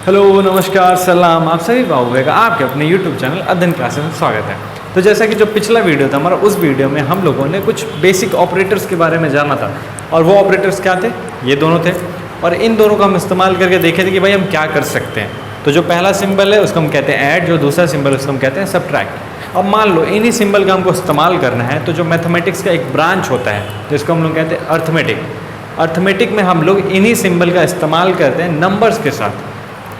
Hello नमस्कार सलाम, आप सभी भावों का आपके अपने यूट्यूब चैनल अध्ययन क्लासेस में स्वागत है। तो जैसा कि जो पिछला वीडियो था हमारा, उस वीडियो में हम लोगों ने कुछ बेसिक ऑपरेटर्स के बारे में जाना था। और वो ऑपरेटर्स क्या थे? ये दोनों थे। और इन दोनों को हम इस्तेमाल करके देखे थे कि भाई हम क्या कर सकते हैं। तो जो पहला सिंबल है उसको हम कहते हैं ऐड, जो दूसरा सिंबल है उसको हम कहते हैं सब्ट्रैक्ट। अब मान लो इन्हीं सिंबल का हमको इस्तेमाल करना है, तो जो मैथमेटिक्स का एक ब्रांच होता है जिसको हम लोग कहते हैं अर्थमेटिक। अर्थमेटिक में हम लोग इन्हीं सिंबल का इस्तेमाल करते हैं नंबर्स के साथ।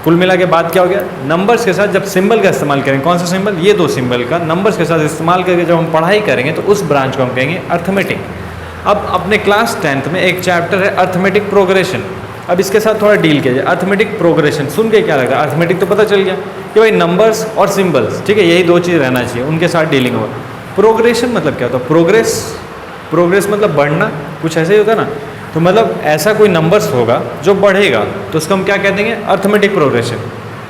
कुल मिला के बाद क्या हो गया, नंबर्स के साथ जब सिंबल का इस्तेमाल करेंगे, कौन सा सिंबल? ये दो सिंबल का नंबर्स के साथ इस्तेमाल करके जब हम पढ़ाई करेंगे तो उस ब्रांच को हम कहेंगे अर्थमेटिक। अब अपने क्लास 10th में एक चैप्टर है अर्थमेटिक प्रोग्रेशन। अब इसके साथ थोड़ा डील किया जाए। अर्थमेटिक प्रोग्रेशन सुन के क्या लग रहा है? अर्थमेटिक तो पता चल गया कि भाई नंबर्स और सिंबल्स, ठीक है, यही दो चीज़ रहना चाहिए, उनके साथ डीलिंग होगा। प्रोग्रेशन मतलब क्या होता है? प्रोग्रेस मतलब बढ़ना, कुछ ऐसे ही होता है ना। तो मतलब ऐसा कोई नंबर्स होगा जो बढ़ेगा, तो उसको हम क्या कह देंगे? Arithmetic progression.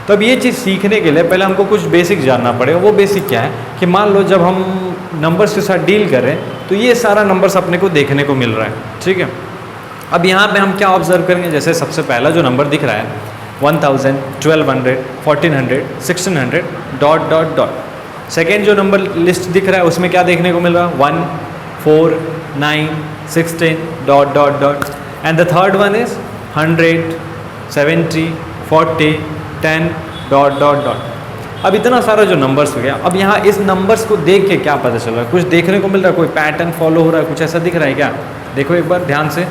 तो अब ये चीज़ सीखने के लिए पहले हमको कुछ बेसिक जानना पड़ेगा। वो बेसिक क्या है कि मान लो जब हम नंबर्स के साथ डील कर रहे हैं तो ये सारा नंबर्स अपने को देखने को मिल रहा है, ठीक है। अब यहाँ पे हम क्या ऑब्जर्व करेंगे? जैसे सबसे पहला जो नंबर दिख रहा है 1000, 1200, 1400, 1600 ... सेकेंड जो नंबर लिस्ट दिख रहा है उसमें क्या देखने को मिल रहा है? 1, 4, 9, 16 ... and the third one is 100, 70, 40, 10 ... अब इतना सारा जो नंबर्स हो गया। अब यहाँ इस नंबर्स को देख के क्या पता चल रहा है? कुछ देखने को मिल रहा है? कोई पैटर्न फॉलो हो रहा है? कुछ ऐसा दिख रहा है क्या? देखो एक बार ध्यान से।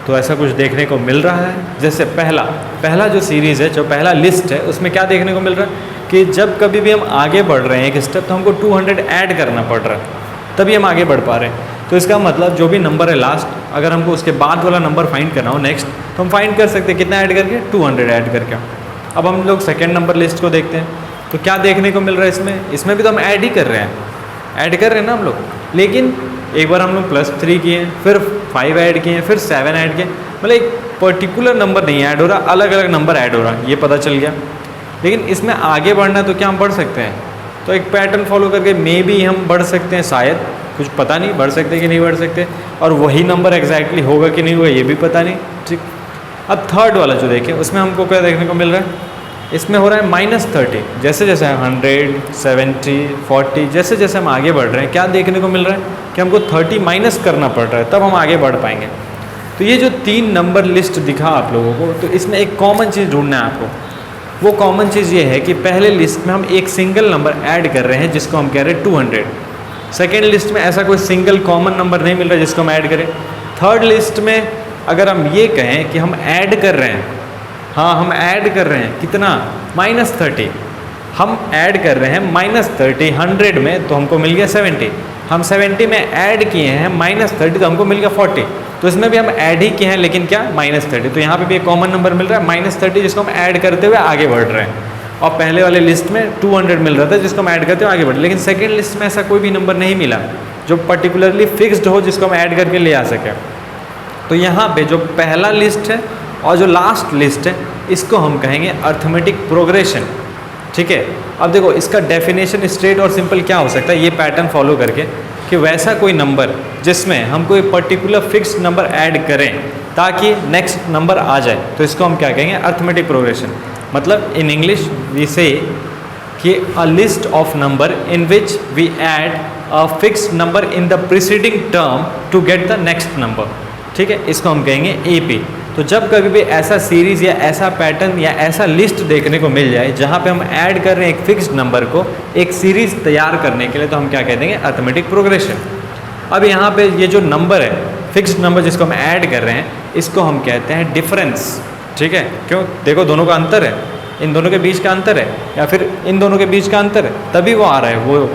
तो ऐसा कुछ देखने को मिल रहा है। जैसे पहला जो सीरीज़ है, जो पहला लिस्ट है, उसमें क्या देखने को मिल रहा है कि जब कभी भी हम आगे बढ़ रहे हैं एक स्टेप, तो हमको 200 ऐड करना पड़ रहा है, तभी हम आगे बढ़ पा रहे हैं। तो इसका मतलब जो भी नंबर है लास्ट, अगर हमको उसके बाद वाला नंबर फाइंड करना हो नेक्स्ट, तो हम फाइंड कर सकते हैं कितना ऐड करके? 200 ऐड करके। अब हम लोग सेकेंड नंबर लिस्ट को देखते हैं तो क्या देखने को मिल रहा है इसमें भी तो हम ऐड ही कर रहे हैं, ना हम लोग। लेकिन एक बार हम लोग +3 किए, फिर 5 ऐड किए, फिर 7 ऐड किए, मतलब एक पर्टिकुलर नंबर नहीं ऐड हो रहा, अलग अलग नंबर ऐड हो रहा, ये पता चल गया। लेकिन इसमें आगे बढ़ना तो क्या हम बढ़ सकते हैं? तो एक पैटर्न फॉलो करके मे बी हम बढ़ सकते हैं, शायद, कुछ पता नहीं, बढ़ सकते कि नहीं बढ़ सकते। और वही नंबर एग्जैक्टली होगा कि नहीं होगा ये भी पता नहीं, ठीक। अब थर्ड वाला जो देखें उसमें हमको क्या देखने को मिल रहा है? इसमें हो रहा है -30। जैसे जैसे 100, 70, 40, जैसे जैसे हम आगे बढ़ रहे हैं क्या देखने को मिल रहा है कि हमको 30 माइनस करना पड़ रहा है, तब हम आगे बढ़ पाएंगे। तो ये जो 3 नंबर लिस्ट दिखा आप लोगों को, तो इसमें एक कॉमन चीज़ ढूंढना है आपको। वो कॉमन चीज़ ये है कि पहले लिस्ट में हम एक सिंगल नंबर ऐड कर रहे हैं जिसको हम कह रहे हैं 200। सेकेंड लिस्ट में ऐसा कोई सिंगल कॉमन नंबर नहीं मिल रहा जिसको हम ऐड करें। थर्ड लिस्ट में अगर हम ये कहें कि हम ऐड कर रहे हैं, हाँ हम ऐड कर रहे हैं, कितना? -30। हम ऐड कर रहे हैं -30 100 में, तो हमको मिल गया 70। हम 70 में ऐड किए हैं -30, तो हमको मिल गया 40। तो इसमें भी हम ऐड ही किए हैं, लेकिन क्या? -30। तो यहाँ पे भी एक कॉमन नंबर मिल रहा है -30, जिसको हम ऐड करते हुए आगे बढ़ रहे हैं। और पहले वाले लिस्ट में 200 मिल रहा था जिसको हम ऐड करते हुए आगे बढ़ रहे हैं। लेकिन सेकेंड लिस्ट में ऐसा कोई भी नंबर नहीं मिला जो पर्टिकुलरली फिक्स्ड हो जिसको हम ऐड करके ले आ सकें। तो यहाँ पे जो पहला लिस्ट है और जो लास्ट लिस्ट है, इसको हम कहेंगे अर्थमेटिक प्रोग्रेशन, ठीक है। अब देखो इसका डेफिनेशन स्ट्रेट और सिंपल क्या हो सकता है, ये पैटर्न फॉलो करके, कि वैसा कोई नंबर जिसमें हम कोई पर्टिकुलर फिक्स्ड नंबर ऐड करें ताकि नेक्स्ट नंबर आ जाए, तो इसको हम क्या कहेंगे? Arithmetic progression. मतलब इन इंग्लिश वी से कि a list of number in which we add a fixed number in the preceding term to get the next number, ठीक है। इसको हम कहेंगे AP। तो जब कभी भी ऐसा सीरीज़ या ऐसा पैटर्न या ऐसा लिस्ट देखने को मिल जाए जहाँ पे हम ऐड कर रहे हैं एक फिक्स्ड नंबर को एक सीरीज़ तैयार करने के लिए, तो हम क्या कह देंगे? Arithmetic progression. अब यहाँ पे ये जो नंबर है, फिक्स्ड नंबर जिसको हम ऐड कर रहे हैं, इसको हम कहते हैं डिफरेंस, ठीक है। क्यों? देखो दोनों का अंतर है, इन दोनों के बीच का अंतर है, या फिर इन दोनों के बीच का अंतर है, तभी वो आ रहा है। वो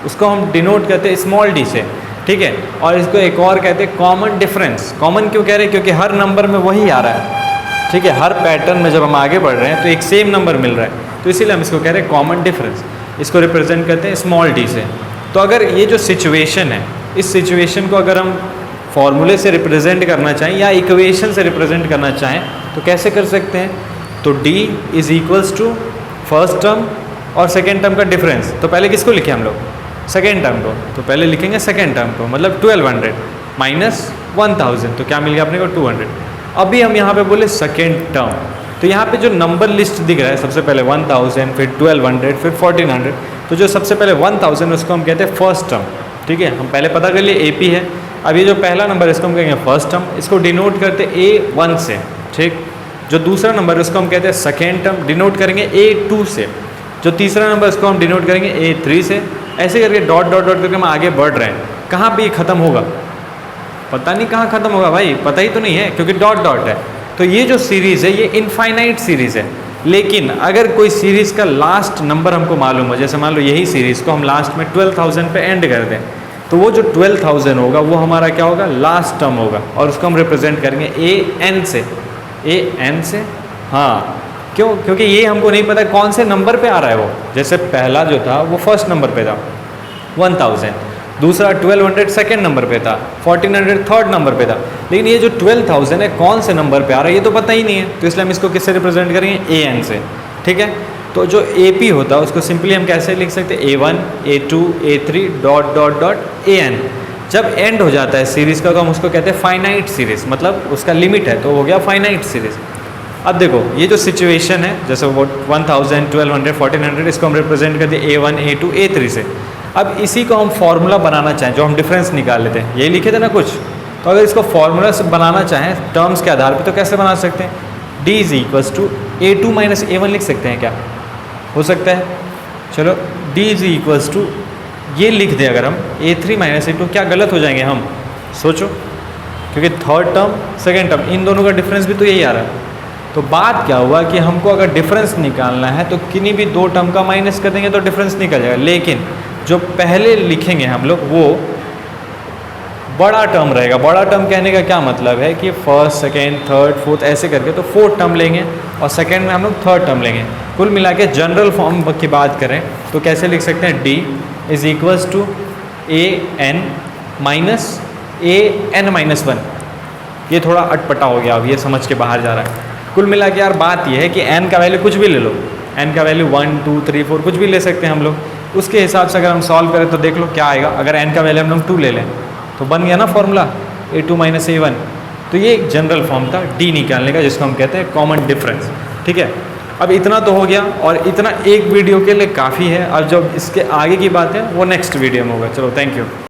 उसको हम डिनोट करते हैं स्मॉल d से, ठीक है। और इसको एक और कहते हैं कॉमन डिफरेंस। कॉमन क्यों कह रहे हैं? क्योंकि हर नंबर में वही आ रहा है, ठीक है। हर पैटर्न में जब हम आगे बढ़ रहे हैं तो एक सेम नंबर मिल रहा है, तो इसीलिए हम इसको कह रहे हैं कॉमन डिफरेंस। इसको रिप्रेजेंट करते हैं स्मॉल d से। तो अगर ये जो सिचुएशन है, इस सिचुएशन को अगर हम फॉर्मूले से रिप्रेजेंट करना चाहें या इक्वेशन से रिप्रेजेंट करना चाहें तो कैसे कर सकते हैं? तो d = फर्स्ट टर्म और सेकेंड टर्म का डिफरेंस। तो पहले किसको लिखे हम लोग? सेकेंड टर्म को। तो पहले लिखेंगे सेकेंड टर्म को, मतलब 1200 -1000, तो क्या मिल गया अपने को? 200। अभी हम यहाँ पे बोले सेकेंड टर्म, तो यहाँ पे जो नंबर लिस्ट दिख रहा है सबसे पहले 1000, फिर 1200, फिर 1400, तो जो सबसे पहले 1000 उसको हम कहते हैं फर्स्ट टर्म, ठीक है। हम पहले पता कर लिए AP है। अब ये जो पहला नंबर है इसको हम कहेंगे फर्स्ट टर्म, इसको डिनोट करते A1 से, ठीक। जो दूसरा नंबर है उसको हम कहते हैं सेकेंड टर्म, डिनोट करेंगे A2 से। जो तीसरा नंबर उसको हम डिनोट करेंगे A3 से। ऐसे करके डॉट डॉट डॉट करके हम आगे बढ़ रहे हैं। कहाँ पे ये ख़त्म होगा पता नहीं, कहाँ ख़त्म होगा भाई पता ही तो नहीं है, क्योंकि डॉट डॉट है। तो ये जो सीरीज़ है ये इनफाइनाइट सीरीज़ है। लेकिन अगर कोई सीरीज़ का लास्ट नंबर हमको मालूम हो, जैसे मान लो यही सीरीज़ को हम लास्ट में 12,000 पे एंड कर दें, तो वो जो 12,000 होगा वो हमारा क्या होगा, लास्ट टर्म होगा। और उसको हम रिप्रेजेंट करेंगे AN से। AN से, हाँ, क्यों? क्योंकि ये हमको नहीं पता कौन से नंबर पे आ रहा है वो। जैसे पहला जो था वो फर्स्ट नंबर पे था 1000, दूसरा 1200 सेकेंड नंबर पे था, 1400 थर्ड नंबर पे था। लेकिन ये जो 12,000 है कौन से नंबर पे आ रहा है ये तो पता ही नहीं है। तो इसलिए हम इसको किससे रिप्रेजेंट करेंगे, AN से, ठीक है। तो जो AP होता है उसको सिंपली हम कैसे लिख सकते हैं, A1, A2, A3 dot dot dot AN। जब एंड हो जाता है सीरीज़ का तो हम उसको कहते हैं फाइनाइट सीरीज़, मतलब उसका लिमिट है, तो हो गया फाइनाइट सीरीज़। अब देखो ये जो सिचुएशन है, जैसे वो 1000, 1200, 1400, इसको हम रिप्रेजेंट करते हैं A1, A2, A3 से। अब इसी को हम फॉर्मूला बनाना चाहें, जो हम डिफरेंस निकाल लेते हैं, यही लिखे थे ना कुछ, तो अगर इसको फॉर्मूला से बनाना चाहें टर्म्स के आधार पे तो कैसे बना सकते हैं, D = A2 - A1 लिख सकते हैं क्या, हो सकता है। चलो D = ये लिख दें अगर हम A3 - A2, क्या गलत हो जाएंगे हम, सोचो, क्योंकि third term second term in दोनों का डिफरेंस भी तो यही आ रहा है। तो बात क्या हुआ कि हमको अगर डिफरेंस निकालना है तो किन्हीं भी दो टर्म का माइनस कर देंगे तो डिफरेंस निकल जाएगा। लेकिन जो पहले लिखेंगे हम लोग वो बड़ा टर्म रहेगा। बड़ा टर्म कहने का क्या मतलब है कि फर्स्ट, सेकेंड, थर्ड, फोर्थ ऐसे करके तो फोर्थ टर्म लेंगे और सेकेंड में हम लोग थर्ड टर्म लेंगे। कुल मिला के जनरल फॉर्म की बात करें तो कैसे लिख सकते हैं, D = AN - AN-1। ये थोड़ा अटपटा हो गया, अब ये समझ के बाहर जा रहा है। कुल मिला के यार बात ये है कि n का वैल्यू कुछ भी ले लो, n का वैल्यू 1, 2, 3, 4 कुछ भी ले सकते हैं हम लोग। उसके हिसाब से अगर हम सॉल्व करें तो देख लो क्या आएगा। अगर n का वैल्यू हम लोग 2 ले लें तो बन गया ना फॉर्मूला A2 - A1। तो ये एक जनरल फॉर्म था D निकालने का, जिसको हम कहते हैं कॉमन डिफरेंस, ठीक है। अब इतना तो हो गया और इतना एक वीडियो के लिए काफ़ी है। अब जब इसके आगे की बात है वो नेक्स्ट वीडियो में होगा। चलो, थैंक यू।